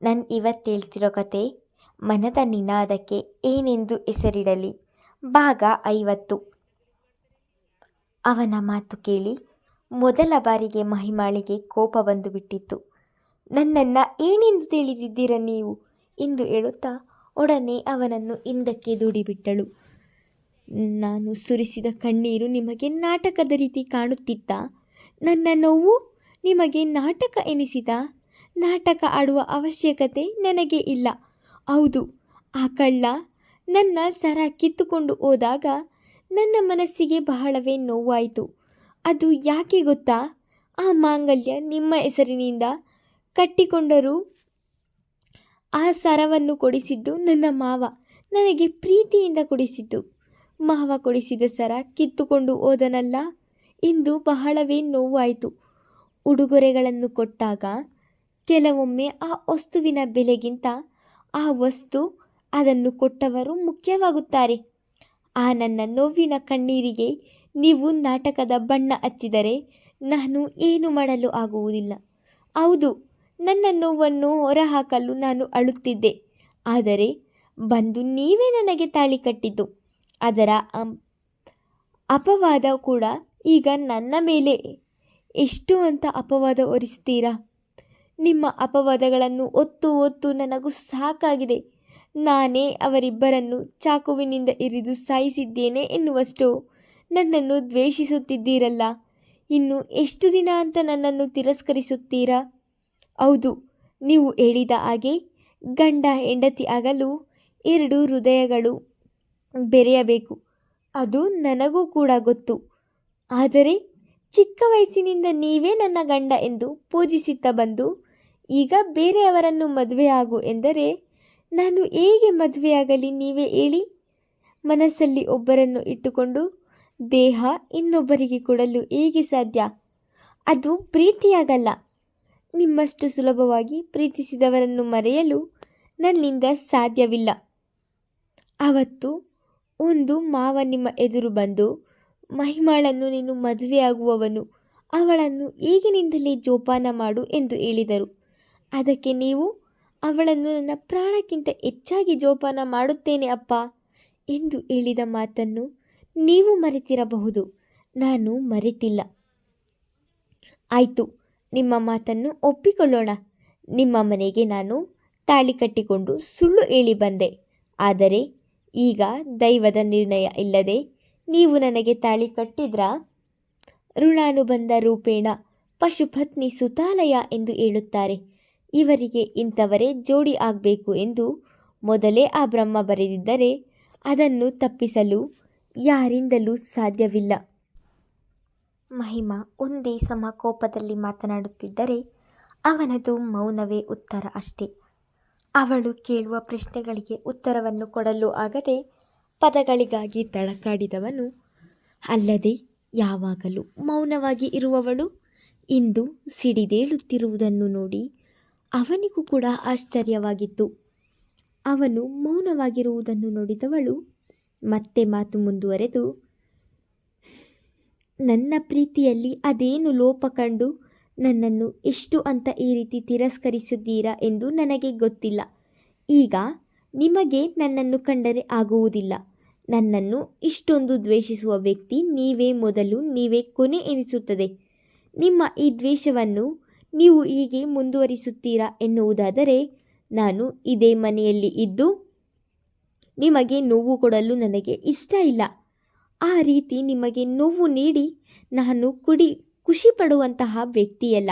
ನಾನು ಇವತ್ತೇಳ್ತಿರೋ ಕತೆ ಮನದ ನಿನಾದಕ್ಕೆ ಏನೆಂದು ಹೆಸರಿಡಲಿ ಭಾಗ 50. ಅವನ ಮಾತು ಕೇಳಿ ಮೊದಲ ಬಾರಿಗೆ ಮಹಿಮಾಳಿಗೆ ಕೋಪ ಬಂದು ಬಿಟ್ಟಿತ್ತು. ನನ್ನನ್ನು ಏನೆಂದು ತಿಳಿದಿದ್ದೀರ ನೀವು ಎಂದು ಹೇಳುತ್ತಾ ಒಡನೆ ಅವನನ್ನು ಹಿಂದಕ್ಕೆ ದೂಡಿಬಿಟ್ಟಳು. ನಾನು ಸುರಿಸಿದ ಕಣ್ಣೀರು ನಿಮಗೆ ನಾಟಕದ ರೀತಿ ಕಾಣುತ್ತಿತ್ತಾ? ನನ್ನ ನೋವು ನಿಮಗೆ ನಾಟಕ ಎನಿಸಿದ? ನಾಟಕ ಆಡುವ ಅವಶ್ಯಕತೆ ನನಗೆ ಇಲ್ಲ. ಹೌದು, ಆ ಕಳ್ಳ ನನ್ನ ಸರ ಕಿತ್ತುಕೊಂಡು ಹೋದಾಗ ನನ್ನ ಮನಸ್ಸಿಗೆ ಬಹಳವೇ ನೋವಾಯಿತು. ಅದು ಯಾಕೆ ಗೊತ್ತಾ? ಆ ಮಾಂಗಲ್ಯ ನಿಮ್ಮ ಹೆಸರಿನಿಂದ ಕಟ್ಟಿಕೊಂಡರೂ ಆ ಸರವನ್ನು ಕೊಡಿಸಿದ್ದು ನನ್ನ ಮಾವ ನನಗೆ ಪ್ರೀತಿಯಿಂದ ಕೊಡಿಸಿದ್ದು. ಮಾವ ಕೊಡಿಸಿದ ಸರ ಕಿತ್ತುಕೊಂಡು ಹೋದನಲ್ಲ ಎಂದು ಬಹಳವೇ ನೋವಾಯಿತು. ಉಡುಗೊರೆಗಳನ್ನು ಕೊಟ್ಟಾಗ ಕೆಲವೊಮ್ಮೆ ಆ ವಸ್ತುವಿನ ಬೆಲೆಗಿಂತ ಆ ವಸ್ತು ಅದನ್ನು ಕೊಟ್ಟವರು ಮುಖ್ಯವಾಗುತ್ತಾರೆ. ಆ ನನ್ನ ನೋವಿನ ಕಣ್ಣೀರಿಗೆ ನೀವು ನಾಟಕದ ಬಣ್ಣ ಹಚ್ಚಿದರೆ ನಾನು ಏನು ಮಾಡಲು ಆಗುವುದಿಲ್ಲ. ಹೌದು, ನನ್ನ ನೋವನ್ನು ಹೊರಹಾಕಲು ನಾನು ಅಳುತ್ತಿದ್ದೆ. ಆದರೆ ಬಂದು ನೀವೇ ನನಗೆ ತಾಳಿ ಕಟ್ಟಿದ್ದು. ಅದರ ಅಪವಾದ ಕೂಡ ಈಗ ನನ್ನ ಮೇಲೆ ಎಷ್ಟು ಅಂತ ಅಪವಾದ ಹೊರಿಸುತ್ತೀರಾ? ನಿಮ್ಮ ಅಪವಾದಗಳನ್ನು ಒತ್ತು ನನಗೂ ಸಾಕಾಗಿದೆ. ನಾನೇ ಅವರಿಬ್ಬರನ್ನು ಚಾಕುವಿನಿಂದ ಇರಿದು ಸಾಯಿಸಿದ್ದೇನೆ ಎನ್ನುವಷ್ಟು ನನ್ನನ್ನು ದ್ವೇಷಿಸುತ್ತಿದ್ದೀರಲ್ಲ. ಇನ್ನು ಎಷ್ಟು ದಿನ ಅಂತ ನನ್ನನ್ನು ತಿರಸ್ಕರಿಸುತ್ತೀರಾ? ಹೌದು, ನೀವು ಹೇಳಿದ ಹಾಗೆ ಗಂಡ ಹೆಂಡತಿ ಆಗಲು 2 ಹೃದಯಗಳು ಬೆರೆಯಬೇಕು. ಅದು ನನಗೂ ಕೂಡ ಗೊತ್ತು. ಆದರೆ ಚಿಕ್ಕ ವಯಸ್ಸಿನಿಂದ ನೀವೇ ನನ್ನ ಗಂಡ ಎಂದು ಪೂಜಿಸುತ್ತಾ ಬಂದು ಈಗ ಬೇರೆಯವರನ್ನು ಮದುವೆಯಾಗು ಎಂದರೆ ನಾನು ಹೇಗೆ ಮದುವೆಯಾಗಲಿ ನೀವೇ ಹೇಳಿ? ಮನಸ್ಸಲ್ಲಿ ಒಬ್ಬರನ್ನು ಇಟ್ಟುಕೊಂಡು ದೇಹ ಇನ್ನೊಬ್ಬರಿಗೆ ಕೊಡಲು ಹೇಗೆ ಸಾಧ್ಯ? ಅದು ಪ್ರೀತಿಯಾಗಲ್ಲ. ನಿಮ್ಮಷ್ಟು ಸುಲಭವಾಗಿ ಪ್ರೀತಿಸಿದವರನ್ನು ಮರೆಯಲು ನನ್ನಿಂದ ಸಾಧ್ಯವಿಲ್ಲ. ಅವತ್ತು ಒಂದು ಮಾವ ನಿಮ್ಮ ಎದುರು ಬಂದು, ಮಹಿಮಾಳನ್ನು ನೀನು ಮದುವೆಯಾಗುವವನು, ಅವಳನ್ನು ಈಗಿನಿಂದಲೇ ಜೋಪಾನ ಮಾಡು ಎಂದು ಹೇಳಿದರು. ಅದಕ್ಕೆ ನೀವು ಅವಳನ್ನು ನನ್ನ ಪ್ರಾಣಕ್ಕಿಂತ ಹೆಚ್ಚಾಗಿ ಜೋಪಾನ ಮಾಡುತ್ತೇನೆ ಅಪ್ಪ ಎಂದು ಹೇಳಿದ ಮಾತನ್ನು ನೀವು ಮರೆತಿರಬಹುದು. ನಾನು ಮರೆತಿಲ್ಲ. ಆಯಿತು, ನಿಮ್ಮ ಮಾತನ್ನು ಒಪ್ಪಿಕೊಳ್ಳೋಣ. ನಿಮ್ಮ ಮನೆಗೆ ನಾನು ತಾಳಿ ಕಟ್ಟಿಕೊಂಡು ಸುಳ್ಳು ಹೇಳಿ ಬಂದೆ. ಆದರೆ ಈಗ ದೈವದ ನಿರ್ಣಯ ಇಲ್ಲದೆ ನೀವು ನನಗೆ ತಾಳಿ ಕಟ್ಟಿದ್ರಾ? ಋಣಾನುಬಂಧ ರೂಪೇಣ ಪಶುಪತ್ನಿ ಸುತಾಲಯ ಎಂದು ಹೇಳುತ್ತಾರೆ. ಇವರಿಗೆ ಇಂಥವರೇ ಜೋಡಿ ಆಗಬೇಕು ಎಂದು ಮೊದಲೇ ಆ ಬ್ರಹ್ಮ ಬರೆದಿದ್ದರೆ ಅದನ್ನು ತಪ್ಪಿಸಲು ಯಾರಿಂದಲೂ ಸಾಧ್ಯವಿಲ್ಲ. ಮಹಿಮಾ ಒಂದೇ ಸಮ ಕೋಪದಲ್ಲಿ ಮಾತನಾಡುತ್ತಿದ್ದರೆ ಅವನದು ಮೌನವೇ ಉತ್ತರ ಅಷ್ಟೇ. ಅವಳು ಕೇಳುವ ಪ್ರಶ್ನೆಗಳಿಗೆ ಉತ್ತರವನ್ನು ಕೊಡಲು ಆಗದೆ ಪದಗಳಿಗಾಗಿ ತಡಕಾಡಿದವನು ಅಲ್ಲದೆ ಯಾವಾಗಲೂ ಮೌನವಾಗಿ ಇರುವವಳು ಇಂದು ಸಿಡಿದೇಳುತ್ತಿರುವುದನ್ನು ನೋಡಿ ಅವನಿಗೂ ಕೂಡ ಆಶ್ಚರ್ಯವಾಗಿತ್ತು. ಅವನು ಮೌನವಾಗಿರುವುದನ್ನು ನೋಡಿದವಳು ಮತ್ತೆ ಮಾತು ಮುಂದುವರೆದು, ನನ್ನ ಪ್ರೀತಿಯಲ್ಲಿ ಅದೇನು ಲೋಪ ಕಂಡು ನನ್ನನ್ನು ಎಷ್ಟು ಅಂತ ಈ ರೀತಿ ತಿರಸ್ಕರಿಸಿದ್ದೀರಾ ಎಂದು ನನಗೆ ಗೊತ್ತಿಲ್ಲ. ಈಗ ನಿಮಗೆ ನನ್ನನ್ನು ಕಂಡರೆ ಆಗುವುದಿಲ್ಲ. ನನ್ನನ್ನು ಇಷ್ಟೊಂದು ದ್ವೇಷಿಸುವ ವ್ಯಕ್ತಿ ನೀವೇ ಮೊದಲು, ನೀವೇ ಕೊನೆ ಎನಿಸುತ್ತದೆ. ನಿಮ್ಮ ಈ ದ್ವೇಷವನ್ನು ನೀವು ಹೀಗೆ ಮುಂದುವರಿಸುತ್ತೀರಾ ಎನ್ನುವುದಾದರೆ ನಾನು ಇದೇ ಮನೆಯಲ್ಲಿ ಇದ್ದು ನಿಮಗೆ ನೋವು ಕೊಡಲು ನನಗೆ ಇಷ್ಟ ಇಲ್ಲ. ಆ ರೀತಿ ನಿಮಗೆ ನೋವು ನೀಡಿ ನಾನು ಖುಷಿ ಪಡುವಂತಹ ವ್ಯಕ್ತಿಯಲ್ಲ.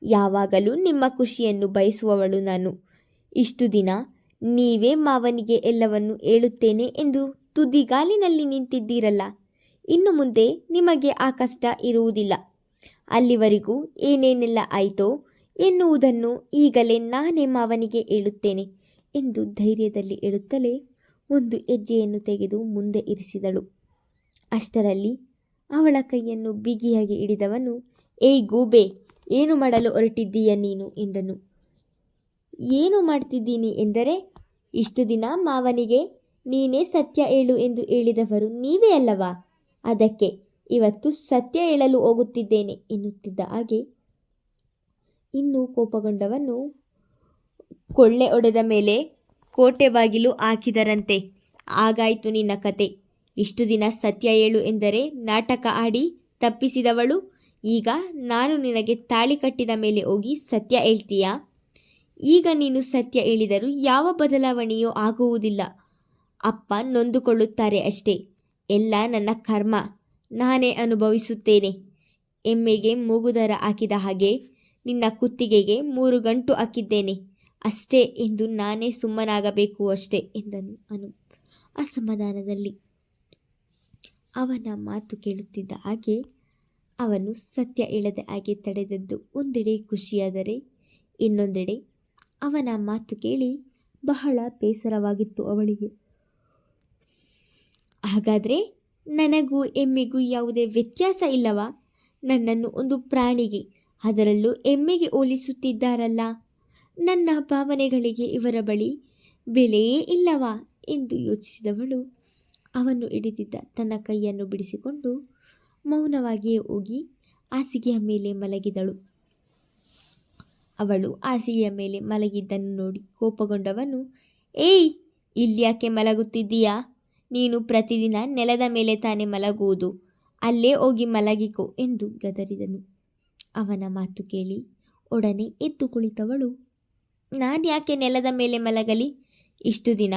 ಯಾವಾಗಲೂ ನಿಮ್ಮ ಖುಷಿಯನ್ನು ಬಯಸುವವಳು ನಾನು. ಇಷ್ಟು ದಿನ ನೀವೇ ಮಾವನಿಗೆ ಎಲ್ಲವನ್ನು ಹೇಳುತ್ತೇನೆ ಎಂದು ತುದಿಗಾಲಿನಲ್ಲಿ ನಿಂತಿದ್ದೀರಲ್ಲ, ಇನ್ನು ಮುಂದೆ ನಿಮಗೆ ಆ ಕಷ್ಟ ಇರುವುದಿಲ್ಲ. ಅಲ್ಲಿವರೆಗೂ ಏನೇನೆಲ್ಲ ಆಯಿತೋ ಎನ್ನುವುದನ್ನು ಈಗಲೇ ನಾನೇ ಮಾವನಿಗೆ ಹೇಳುತ್ತೇನೆ ಎಂದು ಧೈರ್ಯದಲ್ಲಿ ಹೇಳುತ್ತಲೇ ಒಂದು ಹೆಜ್ಜೆಯನ್ನು ತೆಗೆದು ಮುಂದೆ ಇರಿಸಿದಳು. ಅಷ್ಟರಲ್ಲಿ ಅವಳ ಕೈಯನ್ನು ಬಿಗಿಯಾಗಿ ಹಿಡಿದವನು, ಏಯ್ ಗೂಬೆ, ಏನು ಮಾಡಲು ಹೊರಟಿದ್ದೀಯ ನೀನು ಎಂದನು. ಏನು ಮಾಡ್ತಿದ್ದೀನಿ ಎಂದರೆ, ಇಷ್ಟು ದಿನ ಮಾವನಿಗೆ ನೀನೇ ಸತ್ಯ ಹೇಳು ಎಂದು ಹೇಳಿದವರು ನೀವೇ ಅಲ್ಲವಾ? ಅದಕ್ಕೆ ಇವತ್ತು ಸತ್ಯ ಹೇಳಲು ಹೋಗುತ್ತಿದ್ದೇನೆ ಎನ್ನುತ್ತಿದ್ದ ಹಾಗೆ ಇನ್ನೂ ಕೋಪಗೊಂಡವನು ಕೊಳ್ಳೆ ಒಡೆದ ಮೇಲೆ ಕೋಟೆ ಬಾಗಿಲು ಹಾಕಿದರಂತೆ. ಆಗಾಯ್ತು ನಿನ್ನ ಕತೆ. ಇಷ್ಟು ದಿನ ಸತ್ಯ ಹೇಳು ಎಂದರೆ ನಾಟಕ ಆಡಿ ತಪ್ಪಿಸಿದವಳು, ಈಗ ನಾನು ನಿನಗೆ ತಾಳಿ ಕಟ್ಟಿದ ಮೇಲೆ ಹೋಗಿ ಸತ್ಯ ಹೇಳ್ತೀಯಾ? ಈಗ ನೀನು ಸತ್ಯ ಹೇಳಿದರೂ ಯಾವ ಬದಲಾವಣೆಯೂ ಆಗುವುದಿಲ್ಲ. ಅಪ್ಪ ನೊಂದುಕೊಳ್ಳುತ್ತಾರೆ ಅಷ್ಟೇ. ಎಲ್ಲ ನನ್ನ ಕರ್ಮ, ನಾನೇ ಅನುಭವಿಸುತ್ತೇನೆ. ಎಮ್ಮೆಗೆ ಮೂಗುದಾರ ಹಾಕಿದ ಹಾಗೆ ನಿನ್ನ ಕುತ್ತಿಗೆಗೆ 3 ಗಂಟು ಹಾಕಿದ್ದೇನೆ ಅಷ್ಟೇ ಎಂದು ನಾನೇ ಸುಮ್ಮನಾಗಬೇಕು ಅಷ್ಟೇ ಎಂದನು ಅಸಮಾಧಾನದಲ್ಲಿ. ಅವನ ಮಾತು ಕೇಳುತ್ತಿದ್ದ ಹಾಗೆ ಅವನು ಸತ್ಯ ಹೇಳದೆ ಹಾಗೆ ತಡೆದದ್ದು ಒಂದೆಡೆ ಖುಷಿಯಾದರೆ ಇನ್ನೊಂದೆಡೆ ಅವನ ಮಾತು ಕೇಳಿ ಬಹಳ ಬೇಸರವಾಗಿತ್ತು ಅವಳಿಗೆ. ಹಾಗಾದರೆ ನನಗೂ ಎಮ್ಮೆಗೂ ಯಾವುದೇ ವ್ಯತ್ಯಾಸ ಇಲ್ಲವಾ? ನನ್ನನ್ನು ಒಂದು ಪ್ರಾಣಿಗೆ, ಅದರಲ್ಲೂ ಎಮ್ಮೆಗೆ ಹೋಲಿಸುತ್ತಿದ್ದಾರಲ್ಲ. ನನ್ನ ಭಾವನೆಗಳಿಗೆ ಇವರ ಬಳಿ ಬೆಲೆಯೇ ಇಲ್ಲವಾ ಎಂದು ಯೋಚಿಸಿದವಳು ಅವನು ಹಿಡಿದಿದ್ದ ತನ್ನ ಕೈಯನ್ನು ಬಿಡಿಸಿಕೊಂಡು ಮೌನವಾಗಿಯೇ ಹೋಗಿ ಹಾಸಿಗೆಯ ಮೇಲೆ ಮಲಗಿದಳು. ಅವಳು ಹಾಸಿಗೆಯ ಮೇಲೆ ಮಲಗಿದ್ದನ್ನು ನೋಡಿ ಕೋಪಗೊಂಡವನು, ಏಯ್, ಇಲ್ಯಾಕೆ ಮಲಗುತ್ತಿದ್ದೀಯಾ? ನೀನು ಪ್ರತಿದಿನ ನೆಲದ ಮೇಲೆ ತಾನೇ ಮಲಗುವುದು, ಅಲ್ಲೇ ಹೋಗಿ ಮಲಗಿಕೋ ಎಂದು ಗದರಿದನು. ಅವನ ಮಾತು ಕೇಳಿ ಒಡನೆ ಎದ್ದು ಕುಳಿತವಳು, ನಾನು ಯಾಕೆ ನೆಲದ ಮೇಲೆ ಮಲಗಲಿ? ಇಷ್ಟು ದಿನ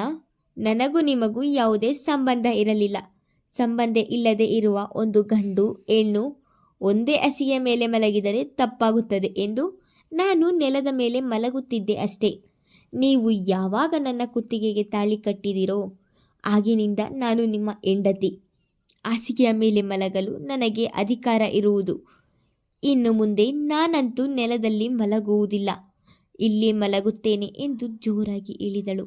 ನನಗೂ ನಿಮಗೂ ಯಾವುದೇ ಸಂಬಂಧ ಇರಲಿಲ್ಲ. ಸಂಬಂಧ ಇಲ್ಲದೆ ಇರುವ ಒಂದು ಗಂಡು ಹೆಣ್ಣು ಒಂದೇ ಹಾಸಿಗೆಯ ಮೇಲೆ ಮಲಗಿದರೆ ತಪ್ಪಾಗುತ್ತದೆ ಎಂದು ನಾನು ನೆಲದ ಮೇಲೆ ಮಲಗುತ್ತಿದ್ದೆ ಅಷ್ಟೇ. ನೀವು ಯಾವಾಗ ನನ್ನ ಕುತ್ತಿಗೆಗೆ ತಾಳಿ ಕಟ್ಟಿದಿರೋ ಆಗಿನಿಂದ ನಾನು ನಿಮ್ಮ ಹೆಂಡತಿ. ಹಾಸಿಗೆಯ ಮೇಲೆ ಮಲಗಲು ನನಗೆ ಅಧಿಕಾರ ಇರುವುದು. ಇನ್ನು ಮುಂದೆ ನಾನಂತೂ ನೆಲದಲ್ಲಿ ಮಲಗುವುದಿಲ್ಲ, ಇಲ್ಲಿ ಮಲಗುತ್ತೇನೆ ಎಂದು ಜೋರಾಗಿ ಹೇಳಿದಳು.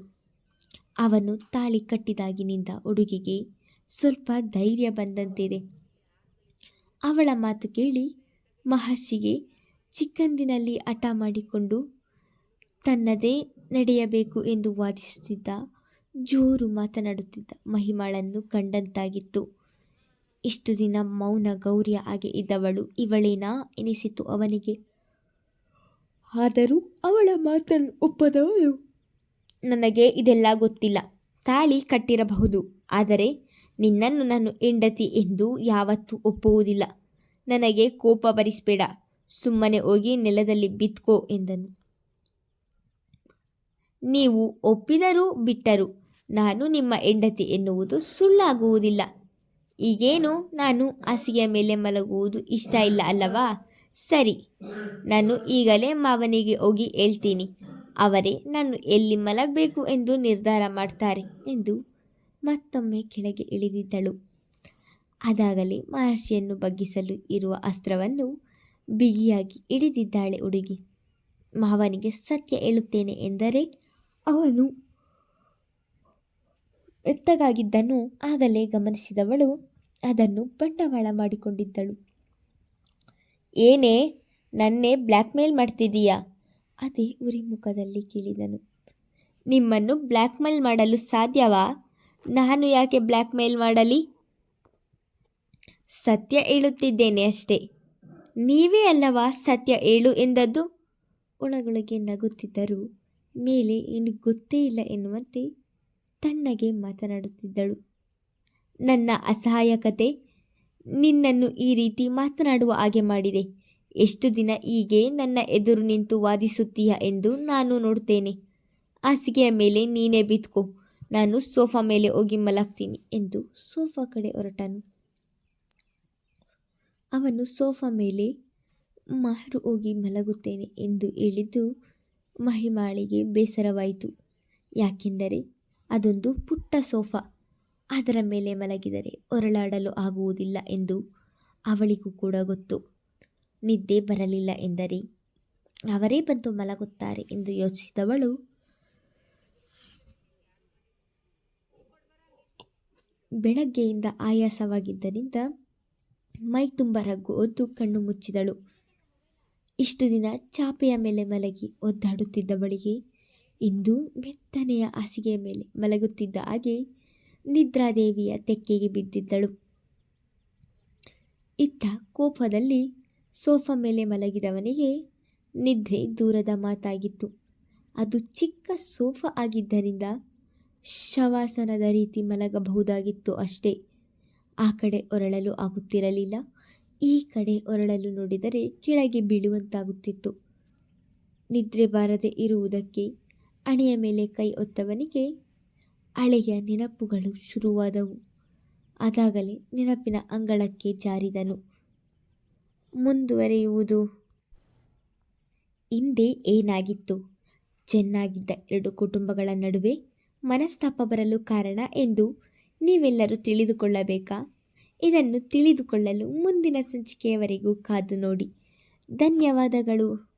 ಅವನು ತಾಳಿ ಕಟ್ಟಿದಾಗಿನಿಂದ ಹುಡುಗಿಗೆ ಸ್ವಲ್ಪ ಧೈರ್ಯ ಬಂದಂತಿದೆ. ಅವಳ ಮಾತು ಕೇಳಿ ಮಹರ್ಷಿಗೆ ಚಿಕ್ಕಂದಿನಲ್ಲಿ ಹಠ ಮಾಡಿಕೊಂಡು ತನ್ನದೇ ನಡೆಯಬೇಕು ಎಂದು ವಾದಿಸುತ್ತಿದ್ದ, ಜೋರು ಮಾತನಾಡುತ್ತಿದ್ದ ಮಹಿಮಾಳನ್ನು ಕಂಡಂತಾಗಿತ್ತು. ಇಷ್ಟು ದಿನ ಮೌನ ಗೌರಿಯ ಹಾಗೆ ಇದ್ದವಳು ಇವಳೇನಾ ಎನಿಸಿತು ಅವನಿಗೆ. ಆದರೂ ಅವಳ ಮಾತನ್ನು ಒಪ್ಪದವಳು, ನನಗೆ ಇದೆಲ್ಲ ಗೊತ್ತಿಲ್ಲ. ತಾಳಿ ಕಟ್ಟಿರಬಹುದು, ಆದರೆ ನಿನ್ನನ್ನು ನಾನು ಹೆಂಡತಿ ಎಂದು ಯಾವತ್ತೂ ಒಪ್ಪುವುದಿಲ್ಲ. ನನಗೆ ಕೋಪ ಬರಿಸಬೇಡ, ಸುಮ್ಮನೆ ಹೋಗಿ ನೆಲದಲ್ಲಿ ಬಿತ್ಕೋ ಎಂದನು. ನೀವು ಒಪ್ಪಿದರೂ ಬಿಟ್ಟರೂ ನಾನು ನಿಮ್ಮ ಹೆಂಡತಿ ಎನ್ನುವುದು ಸುಳ್ಳಾಗುವುದಿಲ್ಲ. ಈಗೇನು ನಾನು ಹಾಸಿಗೆಯ ಮೇಲೆ ಮಲಗುವುದು ಇಷ್ಟ ಇಲ್ಲ ಅಲ್ಲವಾ? ಸರಿ, ನಾನು ಈಗಲೇ ಮಾವನಿಗೆ ಹೋಗಿ ಹೇಳ್ತೀನಿ. ಅವರೇ ನಾನು ಎಲ್ಲಿ ಮಲಗಬೇಕು ಎಂದು ನಿರ್ಧಾರ ಮಾಡ್ತಾರೆ ಎಂದು ಮತ್ತೊಮ್ಮೆ ಕೆಳಗೆ ಇಳಿದಿದ್ದಳು. ಅದಾಗಲೇ ಮಹರ್ಷಿಯನ್ನು ಬಗ್ಗಿಸಲು ಇರುವ ಅಸ್ತ್ರವನ್ನು ಬಿಗಿಯಾಗಿ ಹಿಡಿದಿದ್ದಾಳೆ ಹುಡುಗಿ. ಮಾವನಿಗೆ ಸತ್ಯ ಹೇಳುತ್ತೇನೆ ಎಂದರೆ ಅವನು ಎತ್ತಗಾಗಿದ್ದನ್ನು ಆಗಲೇ ಗಮನಿಸಿದವಳು ಅದನ್ನು ಬಂಡವಾಳ ಮಾಡಿಕೊಂಡಿದ್ದಳು. ಏನೇ, ನನ್ನೇ ಬ್ಲ್ಯಾಕ್ ಮೇಲ್ ಮಾಡ್ತಿದ್ದೀಯಾ? ಅದೇ ಉರಿ ಮುಖದಲ್ಲಿ ಕೇಳಿದನು. ನಿಮ್ಮನ್ನು ಬ್ಲ್ಯಾಕ್ ಮೇಲ್ ಮಾಡಲು ಸಾಧ್ಯವಾ? ನಾನು ಯಾಕೆ ಬ್ಲ್ಯಾಕ್ ಮೇಲ್ ಮಾಡಲಿ? ಸತ್ಯ ಹೇಳುತ್ತಿದ್ದೇನೆ ಅಷ್ಟೇ. ನೀವೇ ಅಲ್ಲವಾ ಸತ್ಯ ಹೇಳು ಎಂದದ್ದು? ಒಳಗೊಳಗೆ ನಗುತ್ತಿದ್ದರೂ ಮೇಲೆ ಏನು ಗೊತ್ತೇ ಇಲ್ಲ ಎನ್ನುವಂತೆ ತಣ್ಣಗೆ ಮಾತನಾಡುತ್ತಿದ್ದಳು. ನನ್ನ ಅಸಹಾಯಕತೆ ನಿನ್ನನ್ನು ಈ ರೀತಿ ಮಾತನಾಡುವ ಹಾಗೆ ಮಾಡಿದೆ. ಎಷ್ಟು ದಿನ ಹೀಗೆ ನನ್ನ ಎದುರು ನಿಂತು ವಾದಿಸುತ್ತೀಯ ಎಂದು ನಾನು ನೋಡ್ತೇನೆ. ಹಾಸಿಗೆಯ ಮೇಲೆ ನೀನೇ ಬಿತ್ಕೋ, ನಾನು ಸೋಫಾ ಮೇಲೆ ಹೋಗಿ ಮಲಗ್ತೀನಿ ಎಂದು ಸೋಫಾ ಕಡೆ ಹೊರಟನು. ಅವನು ಸೋಫಾ ಮೇಲೆ ಮಾರು ಹೋಗಿ ಮಲಗುತ್ತೇನೆ ಎಂದು ಹೇಳಿದ್ದು ಮಹಿಮಾಳಿಗೆ ಬೇಸರವಾಯಿತು. ಯಾಕೆಂದರೆ ಅದೊಂದು ಪುಟ್ಟ ಸೋಫಾ, ಅದರ ಮೇಲೆ ಮಲಗಿದರೆ ಹೊರಳಾಡಲು ಆಗುವುದಿಲ್ಲ ಎಂದು ಅವಳಿಗೂ ಕೂಡ ಗೊತ್ತು. ನಿದ್ದೆ ಬರಲಿಲ್ಲ ಎಂದರೆ ಅವರೇ ಬಂದು ಮಲಗುತ್ತಾರೆ ಎಂದು ಯೋಚಿಸಿದವಳು ಬೆಳಗ್ಗೆಯಿಂದ ಆಯಾಸವಾಗಿದ್ದರಿಂದ ಮೈ ತುಂಬ ರಗ್ಗು ಹೊದ್ದು ಕಣ್ಣು ಮುಚ್ಚಿದಳು. ಇಷ್ಟು ದಿನ ಚಾಪೆಯ ಮೇಲೆ ಮಲಗಿ ಒದ್ದಾಡುತ್ತಿದ್ದವಳಿಗೆ ಇಂದು ಮೆತ್ತನೆಯ ಹಾಸಿಗೆಯ ಮೇಲೆ ಮಲಗುತ್ತಿದ್ದ ಹಾಗೆ ನಿದ್ರಾದೇವಿಯ ತೆಕ್ಕೆಗೆ ಬಿದ್ದಿದ್ದಳು. ಇತ್ತ ಕೋಪದಲ್ಲಿ ಸೋಫಾ ಮೇಲೆ ಮಲಗಿದವನಿಗೆ ನಿದ್ರೆ ದೂರದ ಮಾತಾಗಿತ್ತು. ಅದು ಚಿಕ್ಕ ಸೋಫಾ ಆಗಿದ್ದರಿಂದ ಶವಾಸನದ ರೀತಿ ಮಲಗಬಹುದಾಗಿತ್ತು ಅಷ್ಟೇ. ಆ ಕಡೆ ಹೊರಳಲು ಆಗುತ್ತಿರಲಿಲ್ಲ, ಈ ಕಡೆ ಹೊರಳಲು ನೋಡಿದರೆ ಕೆಳಗೆ ಬೀಳುವಂತಾಗುತ್ತಿತ್ತು. ನಿದ್ರೆ ಬಾರದೆ ಇರುವುದಕ್ಕೆ ಹಣೆಯ ಮೇಲೆ ಕೈ ಹೊತ್ತವನಿಗೆ ಹಳೆಯ ನೆನಪುಗಳು ಶುರುವಾದವು. ಅದಾಗಲೇ ನೆನಪಿನ ಅಂಗಳಕ್ಕೆ ಜಾರಿದನು. ಮುಂದುವರಿಯುವುದು. ಹಿಂದೆ ಏನಾಗಿತ್ತು? ಚೆನ್ನಾಗಿದ್ದ ಎರಡು ಕುಟುಂಬಗಳ ನಡುವೆ ಮನಸ್ತಾಪ ಬರಲು ಕಾರಣ ಎಂದು ನೀವೆಲ್ಲರೂ ತಿಳಿದುಕೊಳ್ಳಬೇಕಾ? ಇದನ್ನು ತಿಳಿದುಕೊಳ್ಳಲು ಮುಂದಿನ ಸಂಚಿಕೆಯವರೆಗೂ ಕಾದು ನೋಡಿ. ಧನ್ಯವಾದಗಳು.